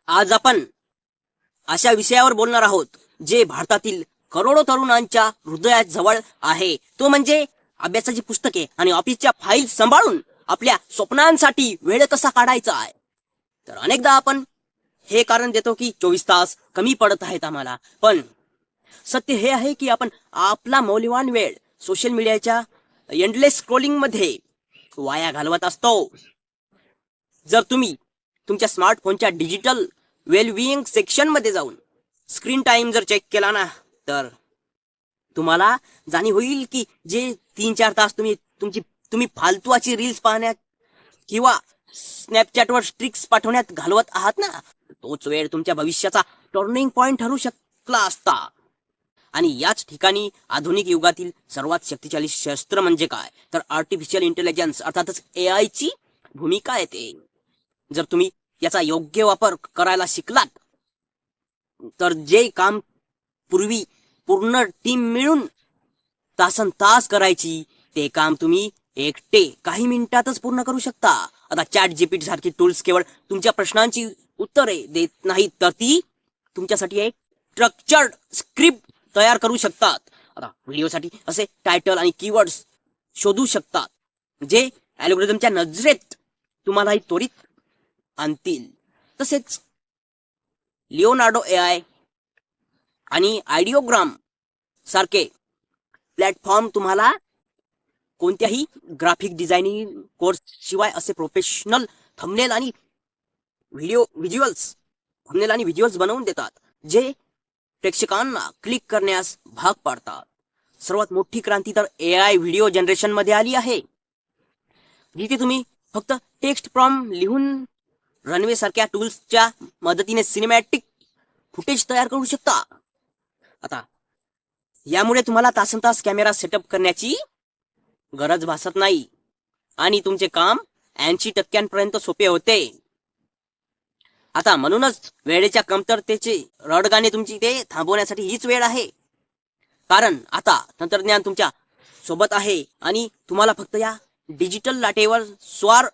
आज आपण अशा विषयावर बोलणार आहोत जे भारतातील करोडो तरुणांच्या हृदयात जवळ आहे, तो म्हणजे अभ्यासाची पुस्तके आणि ऑफिसच्या फाईल सांभाळून आपल्या स्वप्नांसाठी वेळ कसा काढायचा आहे. तर अनेकदा आपण हे कारण देतो की 24 तास कमी पडत आहेत आम्हाला, पण सत्य हे आहे की आपण आपला मौल्यवान वेळ सोशल मीडियाच्या एंडलेस स्क्रोलिंग मध्ये वाया घालवत असतो. जर तुम्ही तुमच्या स्मार्टफोनच्या डिजिटल वेलबिईंग सेक्शन मध्ये जाऊन स्क्रीन टाइम जर चेक केला ना, तर तुम्हाला जाणीव होईल की जे 3-4 तास तुम्ही फालतूची रील्स पाहण्यात किंवा स्नॅपचॅटवर स्ट्रिक्स पाठवण्यात घालवत आहात ना, तोच वेळ तुमच्या भविष्याचा टर्निंग पॉइंट ठरू शकला असता. आणि याच ठिकाणी आधुनिक युगातील सर्वात शक्तिशाली शस्त्र म्हणजे काय, तर आर्टिफिशियल इंटेलिजन्स अर्थातच AI ची भूमिका येते. जर तुम्ही याचा योग्य वापर करायला शिकलात, तर जे काम पूर्वी पूर्ण टीम मिळून तासन तास करायची, ते काम तुम्ही एकटे काही मिनिटातच पूर्ण करू शकता. आता ChatGPT सारखी टूल्स केवळ तुमच्या प्रश्नांची उत्तरे देत नाहीत, तर ती तुमच्यासाठी एक स्ट्रक्चर्ड स्क्रिप्ट तयार करू शकतात. आता व्हिडिओसाठी असे टायटल आणि कीवर्ड्स शोधू शकतात जे अल्गोरिदमच्या नजरेत तुम्हालाही त्वरित आणतील. तसेच लिओनार्डो AI आणि आयडिओग्राम सारखे प्लॅटफॉर्म तुम्हाला कोणत्याही ग्राफिक डिझायनिंग कोर्स शिवाय असे प्रोफेशनल थंबनेल आणि व्हिज्युअल्स बनवून देतात, जे प्रेक्षकांना क्लिक करण्यास भाग पाडतात. सर्वात मोठी क्रांती तर AI व्हिडिओ जनरेशन मध्ये आली आहे, जिथे तुम्ही फक्त टेक्स्ट प्रॉम्प्ट लिहून रनवे सारख्या टूल्सच्या मदतीने सिनेमॅटिक फुटेज तयार करू शकता. आता यामुळे तुम्हाला तासनतास कॅमेरा सेटअप करण्याची गरज भासत नाही आणि तुमचे काम 80% सोपे होते. आता म्हणूनच वेळेच्या कमतरतेचे रडगाणे तुमची ते थांबवण्यासाठी हीच वेळ आहे. कारण आता तंत्रज्ञान तुमच्या सोबत आहे आणि तुम्हाला फक्त या डिजिटल लाटेवर स्वार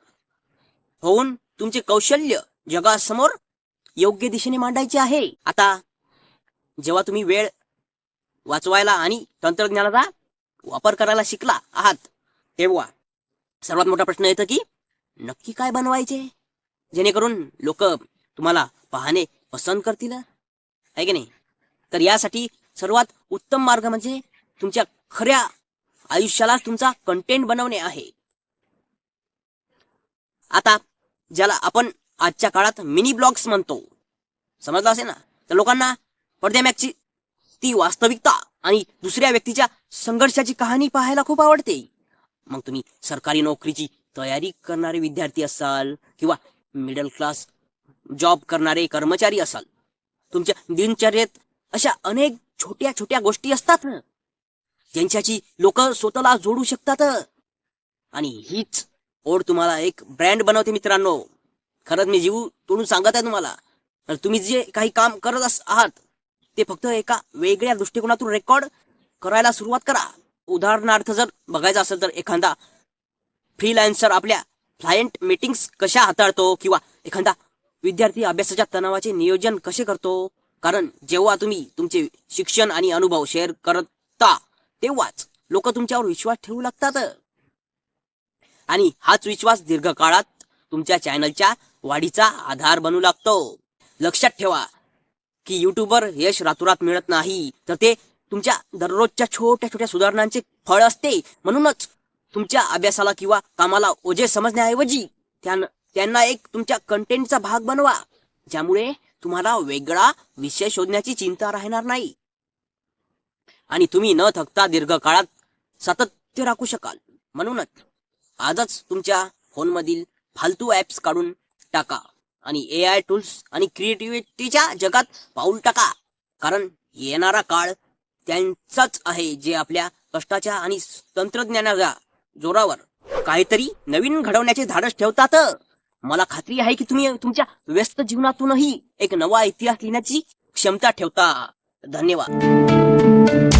होऊन तुमचे कौशल्य जगासमोर योग्य दिशेने मांडायचे आहे. आता जेव्हा तुम्ही वेळ वाचवायला आणि तंत्रज्ञानाचा वापर करायला शिकला आहात, तेव्हा सर्वात मोठा प्रश्न येतो की नक्की काय बनवायचे जेणेकरून लोक तुम्हाला पाहणे पसंत करतील, आहे की नाही? तर यासाठी सर्वात उत्तम मार्ग म्हणजे तुमच्या खऱ्या आयुष्याला तुमचा कंटेंट बनवणे आहे. आता ज्याला आपण आजच्या काळात मिनी ब्लॉग्स म्हणतो, समजलं असेल ना, तर लोकांना पडद्यामागची ती वास्तविकता आणि दुसऱ्या व्यक्तीच्या संघर्षाची कहाणी पाहायला खूप आवडते. मग तुम्ही सरकारी नोकरीची तयारी करणारे विद्यार्थी असाल किंवा मिडल क्लास जॉब करणारे कर्मचारी असाल, तुमच्या दिनचर्येत अशा अनेक छोट्या छोट्या गोष्टी असतात ज्यांच्याशी लोक स्वतःला जोडू शकतात, आणि हीच ओढ तुम्हाला एक ब्रँड बनवते. मित्रांनो, खरंच मी जीव तोडून सांगत आहे तुम्हाला, तर तुम्ही जे काही काम करत आहात ते फक्त एका वेगळ्या दृष्टिकोनातून रेकॉर्ड करायला सुरुवात करा. उदाहरणार्थ जर बघायचं असेल तर एखादा फ्रीलान्सर आपल्या क्लायंट मीटिंग्स कशा हाताळतो किंवा एखादा विद्यार्थी अभ्यासाच्या तणावाचे नियोजन कसे करतो. कारण जेव्हा तुम्ही तुमचे शिक्षण आणि अनुभव शेअर करता, तेव्हाच लोक तुमच्यावर विश्वास ठेवू लागतात आणि हाच विश्वास दीर्घकाळात तुमच्या चॅनलच्या वाढीचा आधार बनू लागतो. लक्षात ठेवा की युट्यूबवर यश रातोरात मिळत नाही, तर ते तुमच्या दररोजच्या छोट्या छोट्या सुधारणांचे फळ असते. म्हणूनच तुमच्या अभ्यासाला किंवा कामाला ओझे समजण्याऐवजी त्यांना एक तुमच्या कंटेंटचा भाग बनवा, ज्यामुळे तुम्हाला वेगळा विषय शोधण्याची चिंता राहणार नाही आणि तुम्ही न थकता दीर्घकाळात सातत्य राखू शकाल. म्हणूनच आजच तुमच्या फोनमधील फालतू ऍप्स काढून टाका आणि AI टूल्स आणि क्रिएटिव्हिटीच्या जगात पाऊल टाका. कारण येणारा काळ त्यांचाच आहे जे आपल्या कष्टाच्या आणि तंत्रज्ञानाच्या जोरावर काहीतरी नवीन घडवण्याचे धाडस ठेवतात. मला खात्री आहे की तुम्ही तुमच्या व्यस्त जीवनातूनही एक नवा इतिहास लिहिण्याची क्षमता ठेवता. धन्यवाद.